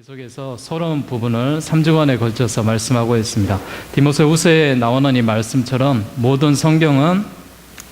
계속해서 서론 부분을 3주간에 걸쳐서 말씀하고 있습니다. 디모데후서에 나오는 이 말씀처럼 모든 성경은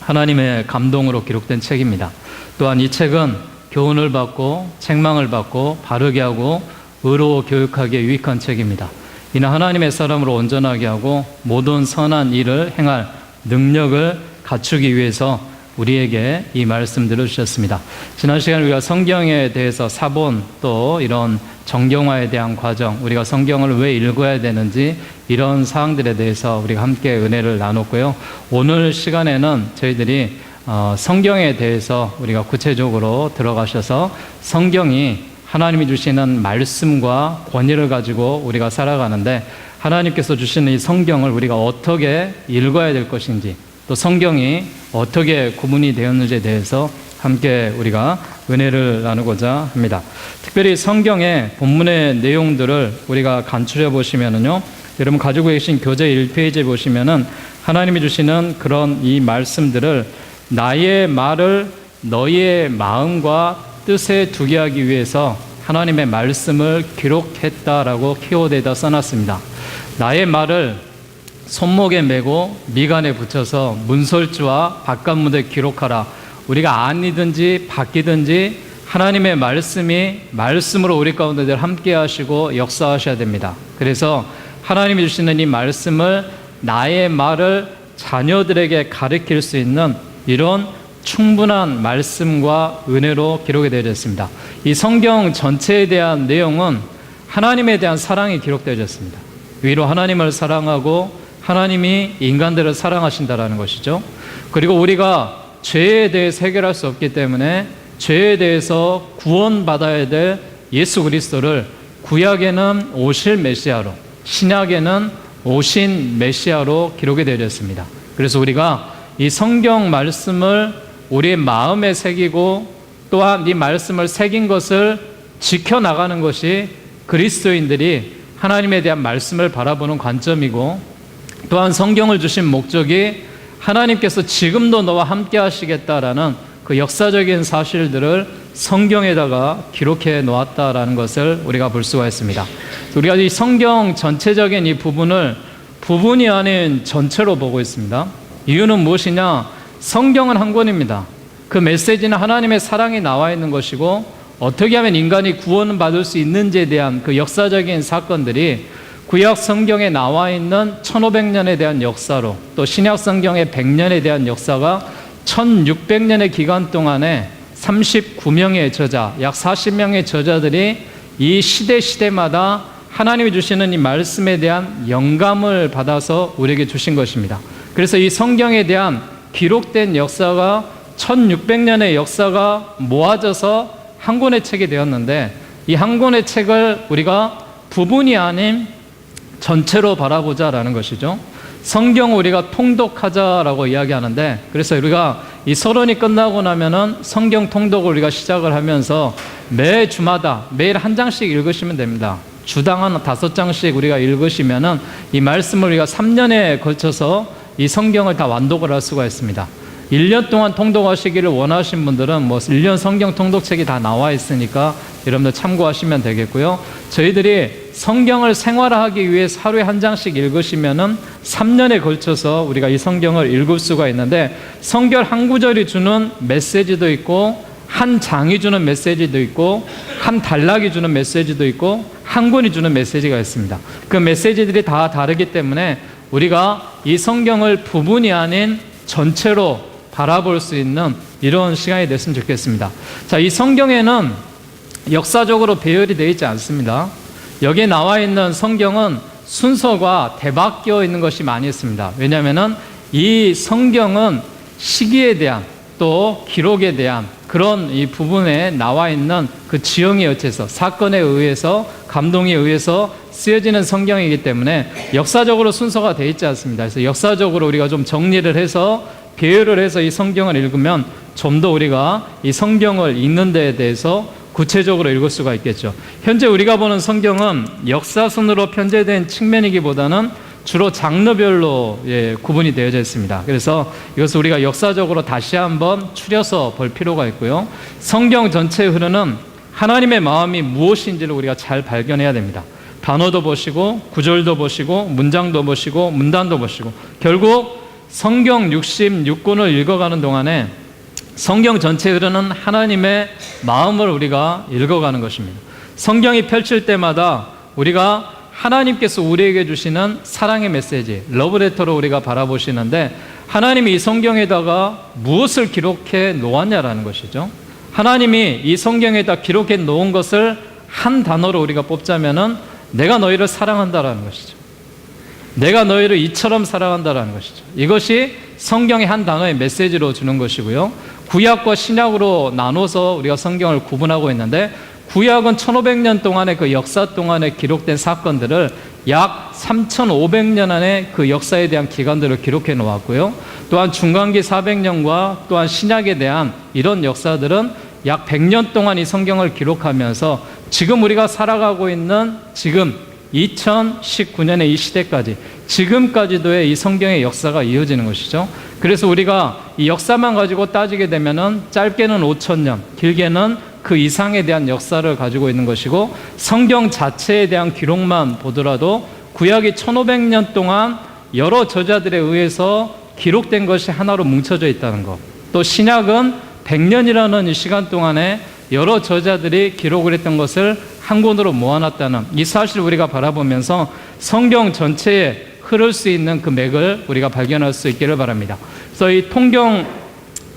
하나님의 감동으로 기록된 책입니다. 또한 이 책은 교훈을 받고 책망을 받고 바르게 하고 의로 교육하기에 유익한 책입니다. 이는 하나님의 사람으로 온전하게 하고 모든 선한 일을 행할 능력을 갖추기 위해서 우리에게 이 말씀들을 주셨습니다. 지난 시간에 우리가 성경에 대해서 사본 또 이런 정경화에 대한 과정, 우리가 성경을 왜 읽어야 되는지 이런 사항들에 대해서 우리가 함께 은혜를 나눴고요. 오늘 시간에는 저희들이 성경에 대해서 우리가 구체적으로 들어가셔서 성경이 하나님이 주시는 말씀과 권위를 가지고 우리가 살아가는데 하나님께서 주시는 이 성경을 우리가 어떻게 읽어야 될 것인지 또 성경이 어떻게 구분이 되었는지에 대해서 함께 우리가 은혜를 나누고자 합니다. 특별히 성경의 본문의 내용들을 우리가 간추려 보시면은요, 여러분 가지고 계신 교재 1페이지에 보시면은 하나님이 주시는 그런 이 말씀들을 나의 말을 너희의 마음과 뜻에 두게 하기 위해서 하나님의 말씀을 기록했다라고 키워드에다 써놨습니다. 나의 말을 손목에 메고 미간에 붙여서 문설주와 바깥문에 기록하라. 우리가 안이든지 바뀌든지 하나님의 말씀이 말씀으로 우리 가운데 늘 함께 하시고 역사하셔야 됩니다. 그래서 하나님이 주시는 이 말씀을 나의 말을 자녀들에게 가르칠 수 있는 이런 충분한 말씀과 은혜로 기록이 되어 있습니다. 이 성경 전체에 대한 내용은 하나님에 대한 사랑이 기록되어 있습니다. 위로 하나님을 사랑하고 하나님이 인간들을 사랑하신다라는 것이죠. 그리고 우리가 죄에 대해서 해결할 수 없기 때문에 죄에 대해서 구원받아야 될 예수 그리스도를 구약에는 오실 메시아로, 신약에는 오신 메시아로 기록이 되어 있습니다. 그래서 우리가 이 성경 말씀을 우리의 마음에 새기고 또한 이 말씀을 새긴 것을 지켜나가는 것이 그리스도인들이 하나님에 대한 말씀을 바라보는 관점이고 또한 성경을 주신 목적이 하나님께서 지금도 너와 함께 하시겠다라는 그 역사적인 사실들을 성경에다가 기록해 놓았다라는 것을 우리가 볼 수가 있습니다. 우리가 이 성경 전체적인 이 부분을 부분이 아닌 전체로 보고 있습니다. 이유는 무엇이냐? 성경은 한 권입니다. 그 메시지는 하나님의 사랑이 나와 있는 것이고 어떻게 하면 인간이 구원받을 수 있는지에 대한 그 역사적인 사건들이 구약 성경에 나와 있는 1500년에 대한 역사로 또 신약 성경의 100년에 대한 역사가 1600년의 기간 동안에 39명의 저자, 약 40명의 저자들이 이 시대마다 하나님이 주시는 이 말씀에 대한 영감을 받아서 우리에게 주신 것입니다. 그래서 이 성경에 대한 기록된 역사가 1600년의 역사가 모아져서 한 권의 책이 되었는데 이 한 권의 책을 우리가 부분이 아닌 전체로 바라보자라는 것이죠. 성경을 우리가 통독하자라고 이야기하는데 그래서 우리가 이 서론이 끝나고 나면은 성경 통독을 우리가 시작을 하면서 매 주마다 매일 한 장씩 읽으시면 됩니다. 주당 한 5장씩 우리가 읽으시면은 이 말씀을 우리가 3년에 걸쳐서 이 성경을 다 완독을 할 수가 있습니다. 1년 동안 통독하시기를 원하신 분들은 뭐 1년 성경 통독책이 다 나와 있으니까 여러분들 참고하시면 되겠고요. 저희들이 성경을 생활화하기 위해서 하루에 한 장씩 읽으시면은 3년에 걸쳐서 우리가 이 성경을 읽을 수가 있는데 성경 한 구절이 주는 메시지도 있고 한 장이 주는 메시지도 있고 한 단락이 주는 메시지도 있고 한 권이 주는 메시지가 있습니다. 그 메시지들이 다 다르기 때문에 우리가 이 성경을 부분이 아닌 전체로 바라볼 수 있는 이런 시간이 됐으면 좋겠습니다. 자, 이 성경에는 역사적으로 배열이 되어 있지 않습니다. 여기에 나와 있는 성경은 순서가 뒤바뀌어 있는 것이 많이 있습니다. 왜냐하면 이 성경은 시기에 대한 또 기록에 대한 그런 이 부분에 나와 있는 그 지형에 의해서 사건에 의해서 감동에 의해서 쓰여지는 성경이기 때문에 역사적으로 순서가 되어 있지 않습니다. 그래서 역사적으로 우리가 좀 정리를 해서 배열을 해서 이 성경을 읽으면 좀 더 우리가 이 성경을 읽는 데에 대해서 구체적으로 읽을 수가 있겠죠. 현재 우리가 보는 성경은 역사순으로 편제된 측면이기보다는 주로 장르별로 구분이 되어져 있습니다. 그래서 이것을 우리가 역사적으로 다시 한번 추려서 볼 필요가 있고요. 성경 전체에 흐르는 하나님의 마음이 무엇인지를 우리가 잘 발견해야 됩니다. 단어도 보시고 구절도 보시고 문장도 보시고 문단도 보시고 결국 성경 66권을 읽어가는 동안에 성경 전체에 흐르는 하나님의 마음을 우리가 읽어가는 것입니다. 성경이 펼칠 때마다 우리가 하나님께서 우리에게 주시는 사랑의 메시지, 러브레터로 우리가 바라보시는데 하나님이 이 성경에다가 무엇을 기록해 놓았냐라는 것이죠. 하나님이 이 성경에다 기록해 놓은 것을 한 단어로 우리가 뽑자면은 내가 너희를 사랑한다라는 것이죠. 내가 너희를 이처럼 사랑한다라는 것이죠. 이것이 성경의 한 단어의 메시지로 주는 것이고요. 구약과 신약으로 나눠서 우리가 성경을 구분하고 있는데 구약은 1500년 동안의 그 역사 동안에 기록된 사건들을 약 3500년 안에 그 역사에 대한 기간들을 기록해 놓았고요. 또한 중간기 400년과 또한 신약에 대한 이런 역사들은 약 100년 동안 이 성경을 기록하면서 지금 우리가 살아가고 있는 지금 2019년의 이 시대까지 지금까지도의 이 성경의 역사가 이어지는 것이죠. 그래서 우리가 이 역사만 가지고 따지게 되면은 짧게는 5000년, 길게는 그 이상에 대한 역사를 가지고 있는 것이고 성경 자체에 대한 기록만 보더라도 구약이 1500년 동안 여러 저자들에 의해서 기록된 것이 하나로 뭉쳐져 있다는 것, 또 신약은 100년이라는 이 시간 동안에 여러 저자들이 기록을 했던 것을 한 권으로 모아놨다는 이 사실을 우리가 바라보면서 성경 전체에 흐를 수 있는 그 맥을 우리가 발견할 수 있기를 바랍니다. 그래서 이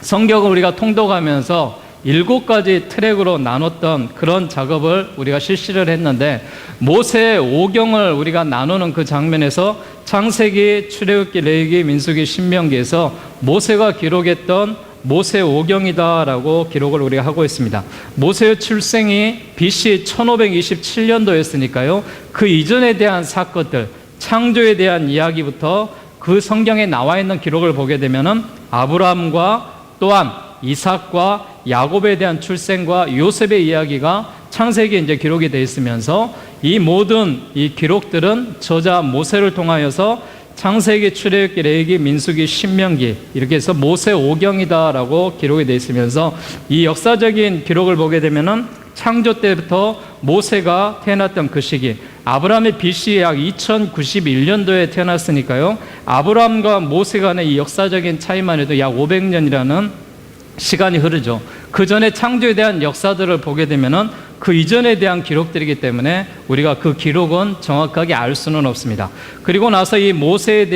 성경을 우리가 통독하면서 7가지 트랙으로 나눴던 그런 작업을 우리가 실시를 했는데 모세의 오경을 우리가 나누는 그 장면에서 창세기, 출애굽기, 레위기, 민수기, 신명기에서 모세가 기록했던 모세 오경이다라고 기록을 우리가 하고 있습니다. 모세의 출생이 BC 1527년도였으니까요. 그 이전에 대한 사건들, 창조에 대한 이야기부터 그 성경에 나와 있는 기록을 보게 되면은 아브라함과 또한 이삭과 야곱에 대한 출생과 요셉의 이야기가 창세기에 이제 기록이 되어 있으면서 이 모든 이 기록들은 저자 모세를 통하여서 창세기, 출애굽기, 레위기, 민수기, 신명기 이렇게 해서 모세 오경이다라고 기록이 되어 있으면서 이 역사적인 기록을 보게 되면은 창조 때부터 모세가 태어났던 그 시기, 아브라함의 BC 약 2091년도에 태어났으니까요. 아브라함과 모세 간의 이 역사적인 차이만 해도 약 500년이라는 시간이 흐르죠. 그 전에 창조에 대한 역사들을 보게 되면은 그 이전에 대한 기록들이기 때문에 우리가 그 기록은 정확하게 알 수는 없습니다. 그리고 나서 이 모세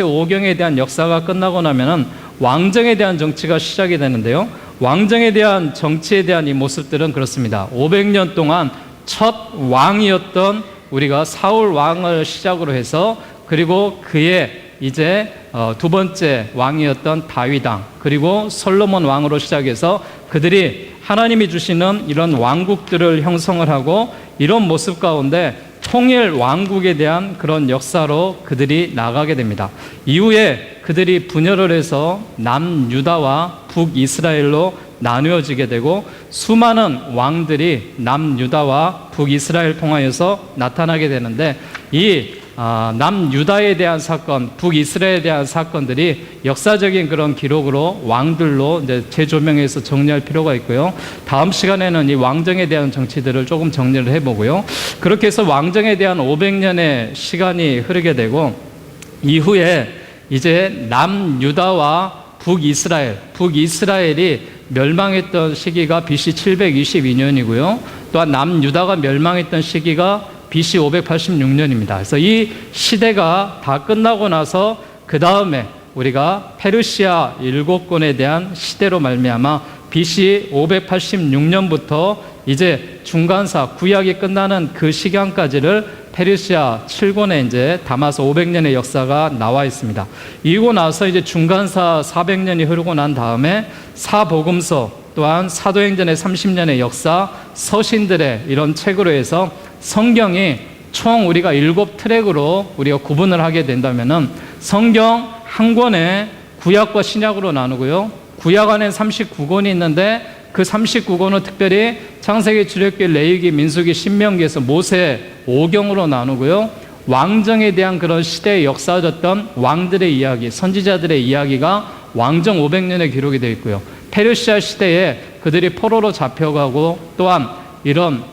오경에 대한 역사가 끝나고 나면은 왕정에 대한 정치가 시작이 되는데요. 왕정에 대한 정치에 대한 이 모습들은 그렇습니다. 500년 동안 첫 왕이었던 우리가 사울 왕을 시작으로 해서 그리고 그의 이제 두 번째 왕이었던 다윗왕 그리고 솔로몬 왕으로 시작해서 그들이 하나님이 주시는 이런 왕국들을 형성을 하고 이런 모습 가운데 통일 왕국에 대한 그런 역사로 그들이 나가게 됩니다. 이후에 그들이 분열을 해서 남유다와 북이스라엘로 나누어지게 되고 수많은 왕들이 남유다와 북이스라엘 통하여서 나타나게 되는데 이 남유다에 대한 사건, 북이스라엘에 대한 사건들이 역사적인 그런 기록으로 왕들로 이제 재조명해서 정리할 필요가 있고요. 다음 시간에는 이 왕정에 대한 정치들을 조금 정리를 해보고요. 그렇게 해서 왕정에 대한 500년의 시간이 흐르게 되고 이후에 이제 남유다와 북이스라엘이 멸망했던 시기가 BC 722년이고요. 또한 남유다가 멸망했던 시기가 BC 586년입니다. 그래서 이 시대가 다 끝나고 나서 그 다음에 우리가 페르시아 7권에 대한 시대로 말미암아 BC 586년부터 이제 중간사 구약이 끝나는 그 시간까지를 페르시아 7권에 이제 담아서 500년의 역사가 나와 있습니다. 이고 나서 이제 중간사 400년이 흐르고 난 다음에 사복음서 또한 사도행전의 30년의 역사, 서신들의 이런 책으로 해서 성경이 총 우리가 7트랙으로 우리가 구분을 하게 된다면은 성경 한 권에 구약과 신약으로 나누고요. 구약 안에 39권이 있는데 그 39권은 특별히 창세기, 출애굽기, 레위기, 민수기, 신명기에서 모세 오경으로 나누고요. 왕정에 대한 그런 시대의 역사졌던 왕들의 이야기, 선지자들의 이야기가 왕정 500년에 기록이 되어 있고요. 페르시아 시대에 그들이 포로로 잡혀가고 또한 이런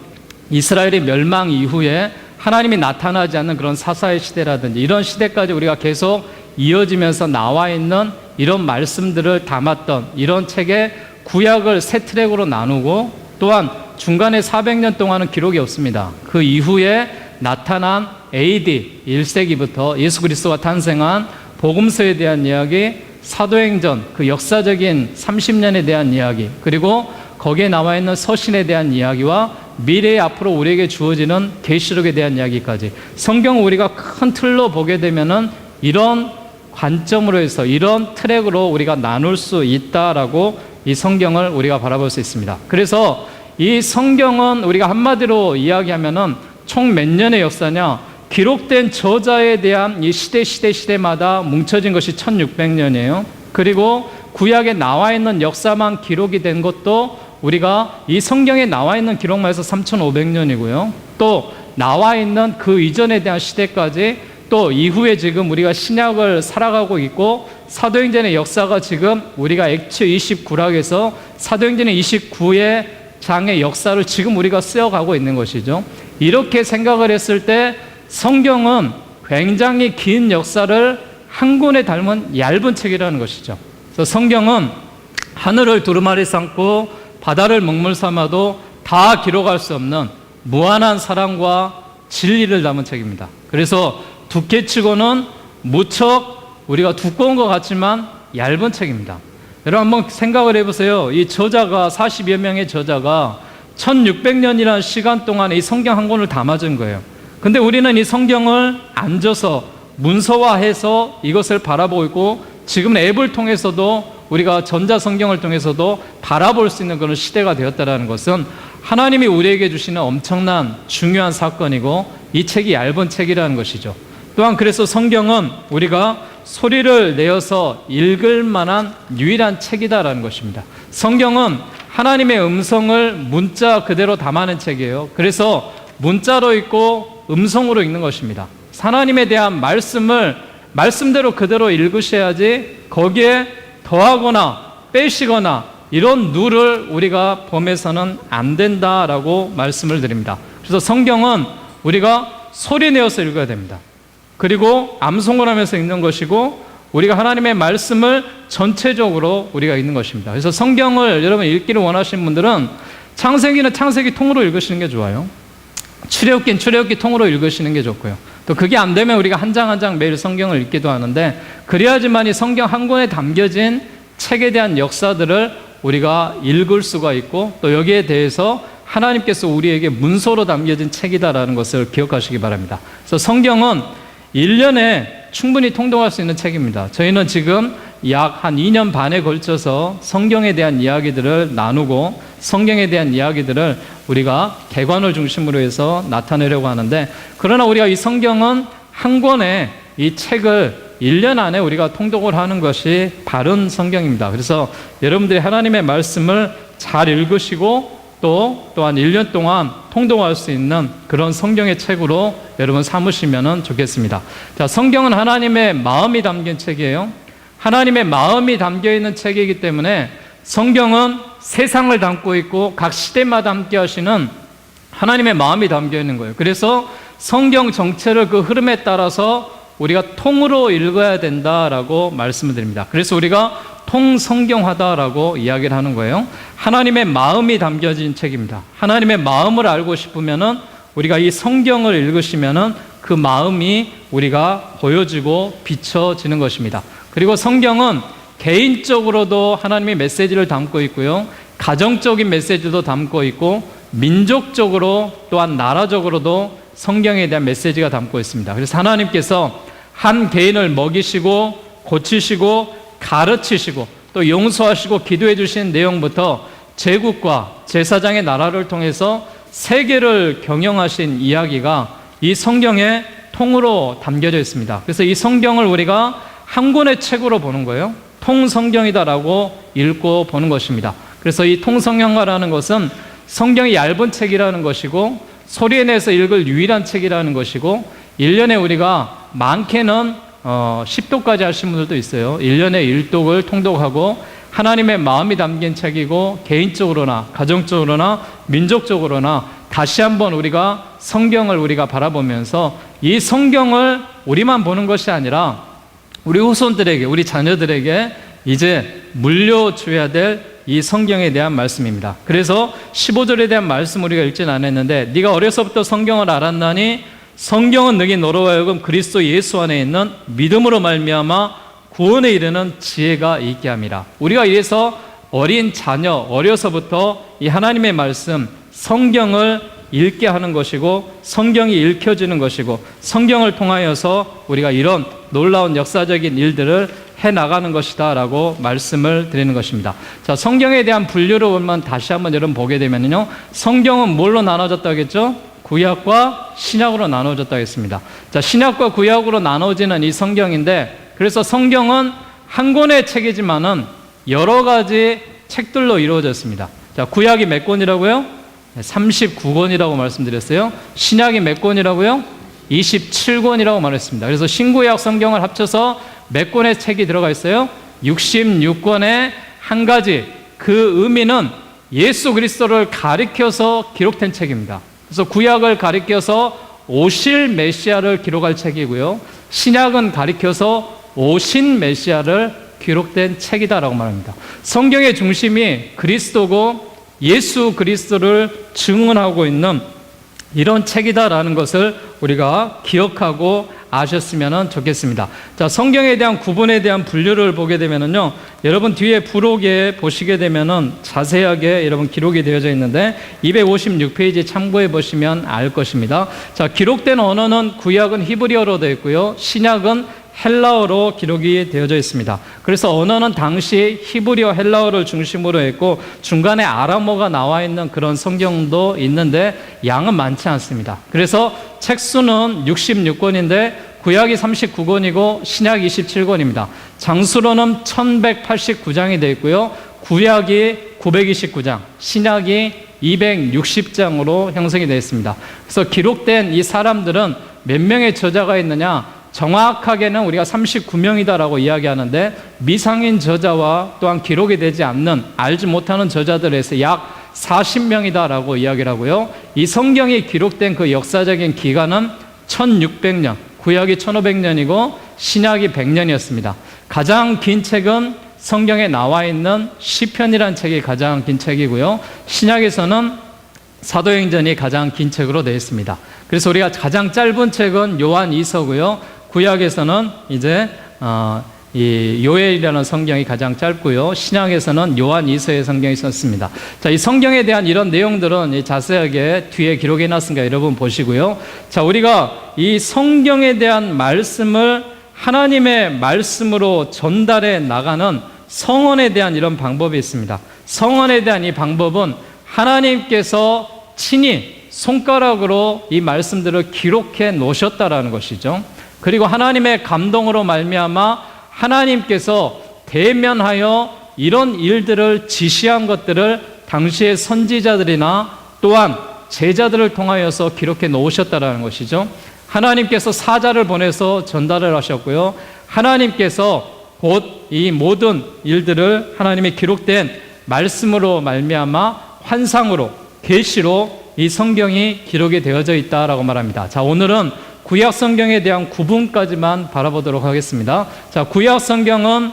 이스라엘의 멸망 이후에 하나님이 나타나지 않는 그런 사사의 시대라든지 이런 시대까지 우리가 계속 이어지면서 나와 있는 이런 말씀들을 담았던 이런 책의 구약을 세 트랙으로 나누고, 또한 중간에 400년 동안은 기록이 없습니다. 그 이후에 나타난 AD 1세기부터 예수 그리스도가 탄생한 복음서에 대한 이야기, 사도행전 그 역사적인 30년에 대한 이야기, 그리고 거기에 나와 있는 서신에 대한 이야기와 미래에 앞으로 우리에게 주어지는 계시록에 대한 이야기까지, 성경을 우리가 큰 틀로 보게 되면은 이런 관점으로 해서 이런 트랙으로 우리가 나눌 수 있다라고 이 성경을 우리가 바라볼 수 있습니다. 그래서 이 성경은 우리가 한마디로 이야기하면은 총 몇 년의 역사냐, 기록된 저자에 대한 이 시대마다 뭉쳐진 것이 1600년이에요. 그리고 구약에 나와 있는 역사만 기록이 된 것도 우리가 이 성경에 나와 있는 기록만 해서 3500년이고요. 또 나와 있는 그 이전에 대한 시대까지, 또 이후에 지금 우리가 신약을 살아가고 있고, 사도행전의 역사가 지금 우리가 액츠 29락에서 사도행전의 29의 장의 역사를 지금 우리가 쓰여가고 있는 것이죠. 이렇게 생각을 했을 때 성경은 굉장히 긴 역사를 한 권에 담은 얇은 책이라는 것이죠. 그래서 성경은 하늘을 두루마리 삼고 바다를 먹물 삼아도 다 기록할 수 없는 무한한 사랑과 진리를 담은 책입니다. 그래서 두께치고는 무척 우리가 두꺼운 것 같지만 얇은 책입니다. 여러분 한번 생각을 해보세요. 이 저자가 40여 명의 저자가 1600년이라는 시간 동안에 이 성경 한 권을 담아준 거예요. 근데 우리는 이 성경을 앉아서 문서화해서 이것을 바라보고 있고, 지금 앱을 통해서도 우리가 전자성경을 통해서도 바라볼 수 있는 그런 시대가 되었다는 것은 하나님이 우리에게 주시는 엄청난 중요한 사건이고, 이 책이 얇은 책이라는 것이죠. 또한 그래서 성경은 우리가 소리를 내어서 읽을 만한 유일한 책이다라는 것입니다. 성경은 하나님의 음성을 문자 그대로 담아낸 책이에요. 그래서 문자로 읽고 음성으로 읽는 것입니다. 하나님에 대한 말씀을 말씀대로 그대로 읽으셔야지 거기에 더하거나 빼시거나 이런 누를 우리가 범해서는 안 된다라고 말씀을 드립니다. 그래서 성경은 우리가 소리 내어서 읽어야 됩니다. 그리고 암송을 하면서 읽는 것이고, 우리가 하나님의 말씀을 전체적으로 우리가 읽는 것입니다. 그래서 성경을 여러분 읽기를 원하시는 분들은 창세기는 창세기 통으로 읽으시는 게 좋아요. 출애굽기는 출애굽기 통으로 읽으시는 게 좋고요. 또 그게 안 되면 우리가 한 장 한 장 매일 성경을 읽기도 하는데, 그래야지만 이 성경 한 권에 담겨진 책에 대한 역사들을 우리가 읽을 수가 있고, 또 여기에 대해서 하나님께서 우리에게 문서로 담겨진 책이다라는 것을 기억하시기 바랍니다. 그래서 성경은 1년에 충분히 통독할 수 있는 책입니다. 저희는 지금 약 한 2년 반에 걸쳐서 성경에 대한 이야기들을 나누고, 성경에 대한 이야기들을 우리가 개관을 중심으로 해서 나타내려고 하는데, 그러나 우리가 이 성경은 한 권의 이 책을 1년 안에 우리가 통독을 하는 것이 바른 성경입니다. 그래서 여러분들이 하나님의 말씀을 잘 읽으시고 또한 1년 동안 통독할 수 있는 그런 성경의 책으로 여러분 삼으시면 좋겠습니다. 자, 성경은 하나님의 마음이 담긴 책이에요. 하나님의 마음이 담겨있는 책이기 때문에 성경은 세상을 담고 있고 각 시대마다 함께 하시는 하나님의 마음이 담겨있는 거예요. 그래서 성경 전체를 그 흐름에 따라서 우리가 통으로 읽어야 된다라고 말씀을 드립니다. 그래서 우리가 통성경화다라고 이야기를 하는 거예요. 하나님의 마음이 담겨진 책입니다. 하나님의 마음을 알고 싶으면은 우리가 이 성경을 읽으시면은 그 마음이 우리가 보여지고 비춰지는 것입니다. 그리고 성경은 개인적으로도 하나님의 메시지를 담고 있고요, 가정적인 메시지도 담고 있고, 민족적으로 또한 나라적으로도 성경에 대한 메시지가 담고 있습니다. 그래서 하나님께서 한 개인을 먹이시고 고치시고 가르치시고 또 용서하시고 기도해 주신 내용부터 제국과 제사장의 나라를 통해서 세계를 경영하신 이야기가 이 성경에 통으로 담겨져 있습니다. 그래서 이 성경을 우리가 한 권의 책으로 보는 거예요. 통성경이다라고 읽고 보는 것입니다. 그래서 이 통성경화라는 것은 성경이 얇은 책이라는 것이고, 소리에 내서 읽을 유일한 책이라는 것이고, 1년에 우리가 많게는 10독까지 하신 분들도 있어요. 1년에 1독을 통독하고 하나님의 마음이 담긴 책이고 개인적으로나 가정적으로나 민족적으로나 다시 한번 우리가 성경을 우리가 바라보면서 이 성경을 우리만 보는 것이 아니라 우리 후손들에게, 우리 자녀들에게 이제 물려줘야 될 이 성경에 대한 말씀입니다. 그래서 15절에 대한 말씀 우리가 읽진 않았는데, 네가 어려서부터 성경을 알았나니 성경은 너희 너로 하여금 그리스도 예수 안에 있는 믿음으로 말미암아 구원에 이르는 지혜가 있게 함이라. 우리가 이래서 어린 자녀, 어려서부터 이 하나님의 말씀, 성경을 읽게 하는 것이고 성경이 읽혀지는 것이고 성경을 통하여서 우리가 이런 놀라운 역사적인 일들을 해나가는 것이다 라고 말씀을 드리는 것입니다. 자, 성경에 대한 분류를 보면 다시 한번 여러분 보게 되면요, 성경은 뭘로 나눠졌다 하겠죠? 구약과 신약으로 나눠졌다 하겠습니다. 자, 신약과 구약으로 나눠지는 이 성경인데, 그래서 성경은 한 권의 책이지만은 여러 가지 책들로 이루어졌습니다. 자, 구약이 몇 권이라고요? 39권이라고 말씀드렸어요. 신약이 몇 권이라고요? 27권이라고 말했습니다. 그래서 신구약 성경을 합쳐서 몇 권의 책이 들어가 있어요? 66권의 한 가지, 그 의미는 예수 그리스도를 가리켜서 기록된 책입니다. 그래서 구약을 가리켜서 오실 메시아를 기록할 책이고요, 신약은 가리켜서 오신 메시아를 기록된 책이다라고 말합니다. 성경의 중심이 그리스도고 예수 그리스도를 증언하고 있는 이런 책이다라는 것을 우리가 기억하고 아셨으면 좋겠습니다. 자, 성경에 대한 구분에 대한 분류를 보게 되면은요, 여러분 뒤에 부록에 보시게 되면은 자세하게 여러분 기록이 되어져 있는데 256페이지 참고해 보시면 알 것입니다. 자, 기록된 언어는 구약은 히브리어로 되어 있고요, 신약은 헬라어로 기록이 되어져 있습니다. 그래서 언어는 당시 히브리어, 헬라어를 중심으로 했고 중간에 아람어가 나와 있는 그런 성경도 있는데 양은 많지 않습니다. 그래서 책 수는 66권인데 구약이 39권이고 신약 27권입니다. 장수로는 1189장이 되어 있고요, 구약이 929장, 신약이 260장으로 형성이 되어 있습니다. 그래서 기록된 이 사람들은 몇 명의 저자가 있느냐? 정확하게는 우리가 39명이다라고 이야기하는데 미상인 저자와 또한 기록이 되지 않는, 알지 못하는 저자들에서 약 40명이다라고 이야기를 하고요, 이 성경이 기록된 그 역사적인 기간은 1600년, 구약이 1500년이고 신약이 100년이었습니다. 가장 긴 책은 성경에 나와 있는 시편이라는 책이 가장 긴 책이고요, 신약에서는 사도행전이 가장 긴 책으로 되어 있습니다. 그래서 우리가 가장 짧은 책은 요한 2서고요, 구약에서는 이제 이 요엘이라는 성경이 가장 짧고요, 신약에서는 요한 2서의 성경이 있었습니다. 자, 이 성경에 대한 이런 내용들은 자세하게 뒤에 기록해 놨으니까 여러분 보시고요. 자, 우리가 이 성경에 대한 말씀을 하나님의 말씀으로 전달해 나가는 성언에 대한 이런 방법이 있습니다. 성언에 대한 이 방법은 하나님께서 친히 손가락으로 이 말씀들을 기록해 놓으셨다라는 것이죠. 그리고 하나님의 감동으로 말미암아 하나님께서 대면하여 이런 일들을 지시한 것들을 당시의 선지자들이나 또한 제자들을 통하여서 기록해 놓으셨다라는 것이죠. 하나님께서 사자를 보내서 전달을 하셨고요, 하나님께서 곧 이 모든 일들을 하나님의 기록된 말씀으로 말미암아 환상으로, 계시로 이 성경이 기록이 되어져 있다라고 말합니다. 자, 오늘은 구약 성경에 대한 구분까지만 바라보도록 하겠습니다. 자, 구약 성경은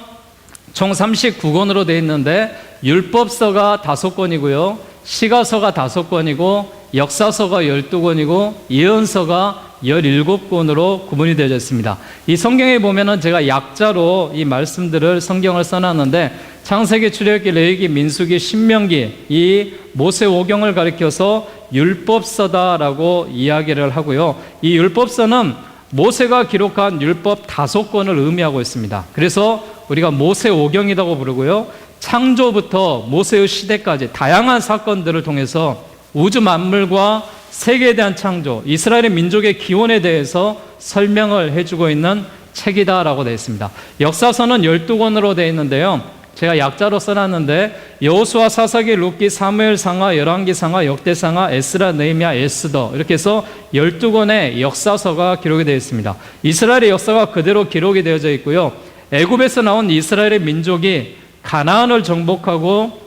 총 39권으로 되어 있는데 율법서가 5권이고요, 시가서가 5권이고 역사서가 12권이고 예언서가 17권으로 구분이 되어져 있습니다. 이 성경에 보면은 제가 약자로 이 말씀들을 성경을 써놨는데 창세기, 출애굽기, 레위기, 민수기, 신명기, 이 모세오경을 가리켜서 율법서다라고 이야기를 하고요, 이 율법서는 모세가 기록한 율법 5권을 의미하고 있습니다. 그래서 우리가 모세오경이라고 부르고요, 창조부터 모세의 시대까지 다양한 사건들을 통해서 우주 만물과 세계에 대한 창조, 이스라엘의 민족의 기원에 대해서 설명을 해주고 있는 책이다라고 되어 있습니다. 역사서는 12권으로 되어 있는데요, 제가 약자로 써놨는데 여호수아, 사사기, 룻기, 사무엘상하, 열왕기상하, 역대상하, 에스라, 느헤미야, 에스더, 이렇게 해서 12권의 역사서가 기록이 되어 있습니다. 이스라엘의 역사가 그대로 기록이 되어져 있고요, 애굽에서 나온 이스라엘의 민족이 가나안을 정복하고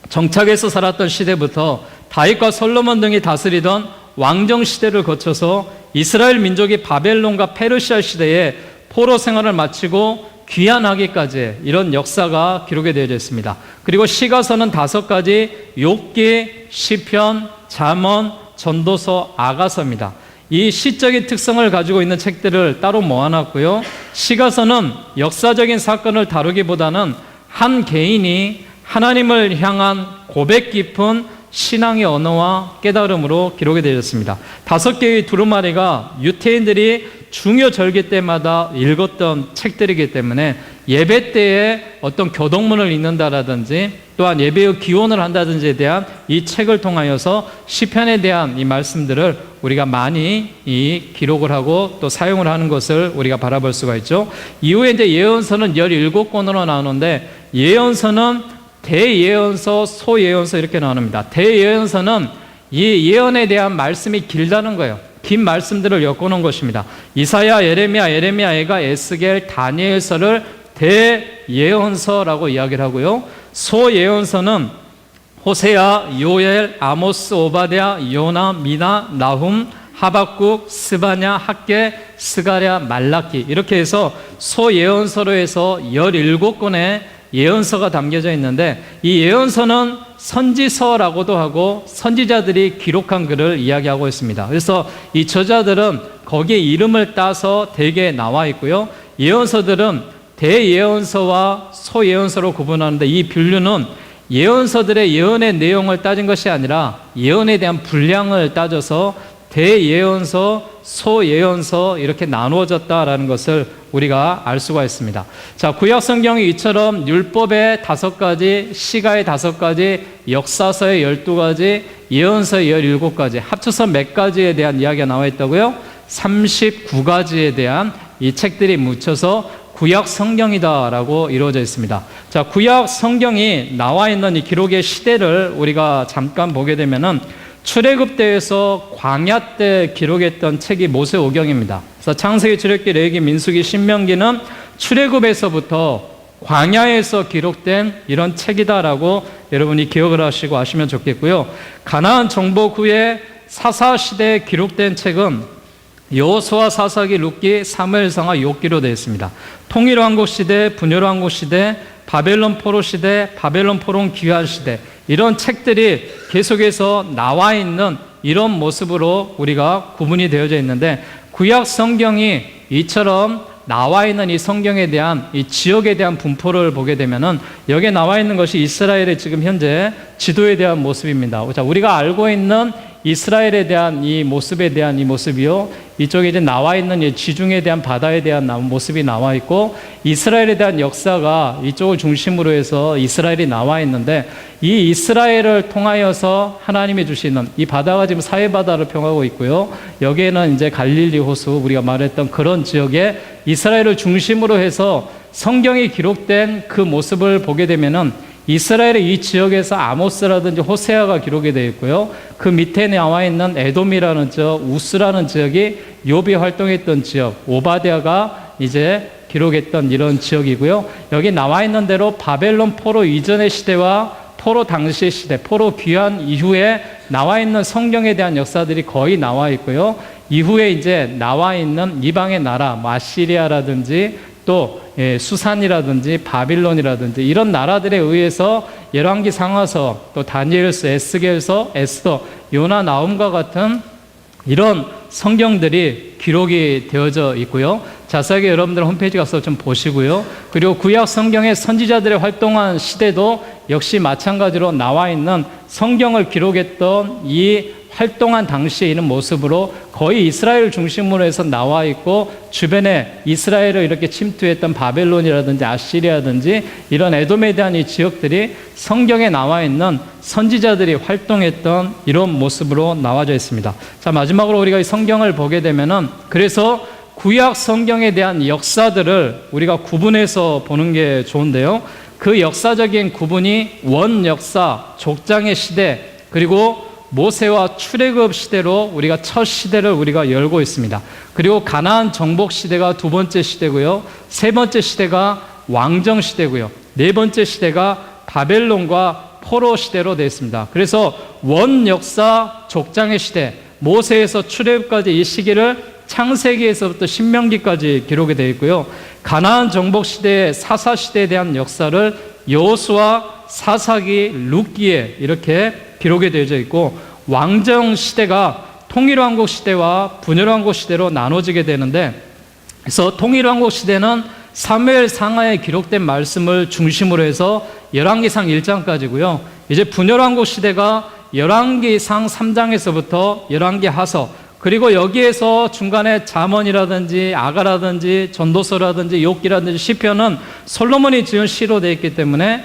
정착해서 살았던 시대부터 다윗과 솔로몬 등이 다스리던 왕정 시대를 거쳐서 이스라엘 민족이 바벨론과 페르시아 시대에 포로 생활을 마치고 귀환하기까지 이런 역사가 기록이 되어져 있습니다. 그리고 시가서는 5가지, 욥기, 시편, 잠언, 전도서, 아가서입니다. 이 시적인 특성을 가지고 있는 책들을 따로 모아놨고요. 시가서는 역사적인 사건을 다루기보다는 한 개인이 하나님을 향한 고백 깊은 신앙의 언어와 깨달음으로 기록이 되었습니다. 5개의 두루마리가 유태인들이 중요 절기 때마다 읽었던 책들이기 때문에 예배 때에 어떤 교동문을 읽는다라든지 또한 예배의 기원을 한다든지에 대한 이 책을 통하여서 시편에 대한 이 말씀들을 우리가 많이 이 기록을 하고 또 사용을 하는 것을 우리가 바라볼 수가 있죠. 이후에 이제 예언서는 17권으로 나오는데 예언서는 대예언서, 소예언서 이렇게 나눕니다. 대예언서는 이 예언에 대한 말씀이 길다는 거예요. 긴 말씀들을 엮어놓은 것입니다. 이사야, 예레미야, 에가, 에스겔, 다니엘서를 대예언서라고 이야기를 하고요. 소예언서는 호세아, 요엘, 아모스, 오바댜, 요나, 미나, 나훔, 하박국, 스바냐, 학개, 스가랴, 말라키 이렇게 해서 소예언서로 해서 17권의 예언서가 담겨져 있는데 이 예언서는 선지서라고도 하고 선지자들이 기록한 글을 이야기하고 있습니다. 그래서 이 저자들은 거기에 이름을 따서 대개 나와 있고요. 예언서들은 대예언서와 소예언서로 구분하는데 이 분류는 예언서들의 예언의 내용을 따진 것이 아니라 예언에 대한 분량을 따져서 대예언서, 소예언서 이렇게 나누어졌다라는 것을 우리가 알 수가 있습니다. 자, 구약 성경이 이처럼 율법의 5가지, 시가의 5가지, 역사서의 12가지, 예언서의 17가지, 합쳐서 몇 가지에 대한 이야기가 나와 있다고요? 39가지에 대한 이 책들이 묻혀서 구약 성경이다라고 이루어져 있습니다. 자, 구약 성경이 나와 있는 이 기록의 시대를 우리가 잠깐 보게 되면은 출애굽 때에서 광야 때 기록했던 책이 모세오경입니다. 그래서 창세기, 출애굽기, 레위기, 민수기, 신명기는 출애굽에서부터 광야에서 기록된 이런 책이다라고 여러분이 기억을 하시고 아시면 좋겠고요. 가나안 정복 후에 사사 시대에 기록된 책은 여호수아, 사사기, 룻기, 사무엘상하, 욥기로 되어 있습니다. 통일왕국 시대, 분열왕국 시대, 바벨론 포로 시대, 바벨론 포로 귀환 시대 이런 책들이 계속해서 나와 있는 이런 모습으로 우리가 구분이 되어져 있는데 구약 성경이 이처럼 나와 있는 이 성경에 대한 이 지역에 대한 분포를 보게 되면은 여기에 나와 있는 것이 이스라엘의 지금 현재 지도에 대한 모습입니다. 자, 우리가 알고 있는 이스라엘에 대한 이 모습에 대한 이 모습이요. 이쪽에 이제 나와 있는 이 지중해에 대한 바다에 대한 모습이 나와 있고 이스라엘에 대한 역사가 이쪽을 중심으로 해서 이스라엘이 나와 있는데 이 이스라엘을 통하여서 하나님이 주시는 이 바다가 지금 사해바다를 평하고 있고요. 여기에는 이제 갈릴리 호수 우리가 말했던 그런 지역에 이스라엘을 중심으로 해서 성경이 기록된 그 모습을 보게 되면은 이스라엘의 이 지역에서 아모스라든지 호세아가 기록이 되어 있고요. 그 밑에 나와 있는 에돔이라는 지역, 우스라는 지역이 욥이 활동했던 지역, 오바댜가 이제 기록했던 이런 지역이고요. 여기 나와 있는 대로 바벨론 포로 이전의 시대와 포로 당시의 시대, 포로 귀환 이후에 나와 있는 성경에 대한 역사들이 거의 나와 있고요. 이후에 이제 나와 있는 이방의 나라, 아시리아라든지 또 수산이라든지 바빌론이라든지 이런 나라들에 의해서 열왕기, 상하서, 또 다니엘서, 에스겔서, 에스더, 요나, 나훔과 같은 이런 성경들이 기록이 되어져 있고요. 자세하게 여러분들 홈페이지 가서 좀 보시고요. 그리고 구약 성경의 선지자들의 활동한 시대도 역시 마찬가지로 나와 있는 성경을 기록했던 이 활동한 당시에 있는 모습으로 거의 이스라엘을 중심으로 해서 나와 있고 주변에 이스라엘을 이렇게 침투했던 바벨론이라든지 아시리아든지 이런 에돔에 대한 이 지역들이 성경에 나와 있는 선지자들이 활동했던 이런 모습으로 나와져 있습니다. 자, 마지막으로 우리가 이 성경을 보게 되면은 그래서 구약 성경에 대한 역사들을 우리가 구분해서 보는 게 좋은데요. 그 역사적인 구분이 원역사, 족장의 시대, 그리고 모세와 출애굽 시대로 우리가 첫 시대를 우리가 열고 있습니다. 그리고 가나안 정복 시대가 두 번째 시대고요. 세 번째 시대가 왕정 시대고요. 네 번째 시대가 바벨론과 포로 시대로 되어 있습니다. 그래서 원역사 족장의 시대, 모세에서 출애굽까지 이 시기를 창세기에서부터 신명기까지 기록이 되어 있고요. 가나안 정복 시대의 사사 시대에 대한 역사를 여호수아, 사사기, 룻기에 이렇게 기록이 되어져 있고, 왕정 시대가 통일왕국 시대와 분열왕국 시대로 나눠지게 되는데, 그래서 통일왕국 시대는 사무엘 상하에 기록된 말씀을 중심으로 해서 열왕기상 1장까지고요. 이제 분열왕국 시대가 열왕기상 3장에서부터 열왕기하서, 그리고 여기에서 중간에 잠언이라든지 아가라든지 전도서라든지 욥기라든지 시편은 솔로몬이 지은 시로 되어 있기 때문에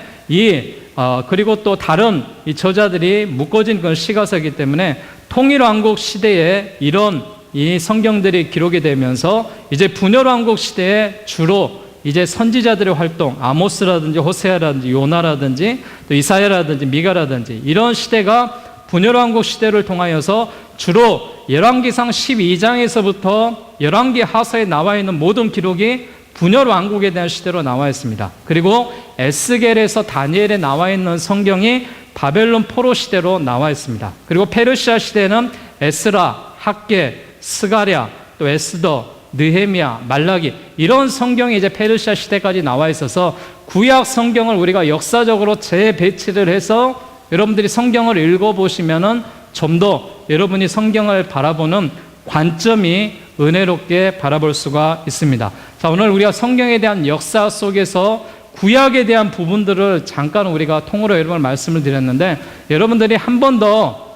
그리고 또 다른 이 저자들이 묶어진 그런 시가서이기 때문에 통일왕국 시대에 이런 이 성경들이 기록이 되면서 이제 분열왕국 시대에 주로 이제 선지자들의 활동, 아모스라든지 호세아라든지 요나라든지 또 이사야라든지 미가라든지 이런 시대가 분열왕국 시대를 통하여서 주로 열왕기상 12장에서부터 열왕기하서에 나와 있는 모든 기록이 분열왕국에 대한 시대로 나와 있습니다. 그리고 에스겔에서 다니엘에 나와 있는 성경이 바벨론 포로 시대로 나와 있습니다. 그리고 페르시아 시대는 에스라, 학개, 스가랴, 또 에스더, 느헤미야, 말라기 이런 성경이 이제 페르시아 시대까지 나와 있어서 구약 성경을 우리가 역사적으로 재배치를 해서 여러분들이 성경을 읽어보시면은 좀 더 여러분이 성경을 바라보는 관점이 은혜롭게 바라볼 수가 있습니다. 자, 오늘 우리가 성경에 대한 역사 속에서 구약에 대한 부분들을 잠깐 우리가 통으로 여러분 말씀을 드렸는데, 여러분들이 한 번 더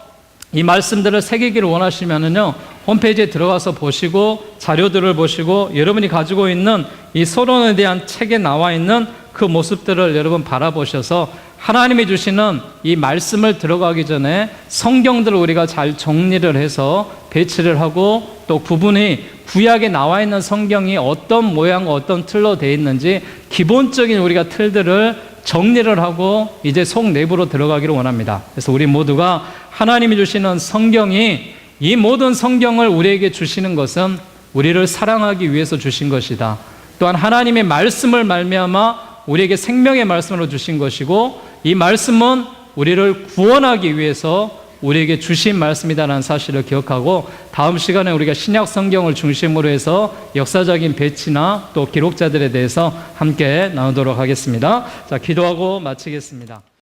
이 말씀들을 새기기를 원하시면은요, 홈페이지에 들어가서 보시고 자료들을 보시고 여러분이 가지고 있는 이 서론에 대한 책에 나와 있는 그 모습들을 여러분 바라보셔서 하나님이 주시는 이 말씀을 들어가기 전에 성경들을 우리가 잘 정리를 해서 배치를 하고, 또 구분이 구약에 나와 있는 성경이 어떤 모양과 어떤 틀로 되어 있는지 기본적인 우리가 틀들을 정리를 하고 이제 속 내부로 들어가기를 원합니다. 그래서 우리 모두가 하나님이 주시는 성경이, 이 모든 성경을 우리에게 주시는 것은 우리를 사랑하기 위해서 주신 것이다. 또한 하나님의 말씀을 말미암아 우리에게 생명의 말씀으로 주신 것이고, 이 말씀은 우리를 구원하기 위해서 우리에게 주신 말씀이다라는 사실을 기억하고, 다음 시간에 우리가 신약 성경을 중심으로 해서 역사적인 배치나 또 기록자들에 대해서 함께 나누도록 하겠습니다. 자, 기도하고 마치겠습니다.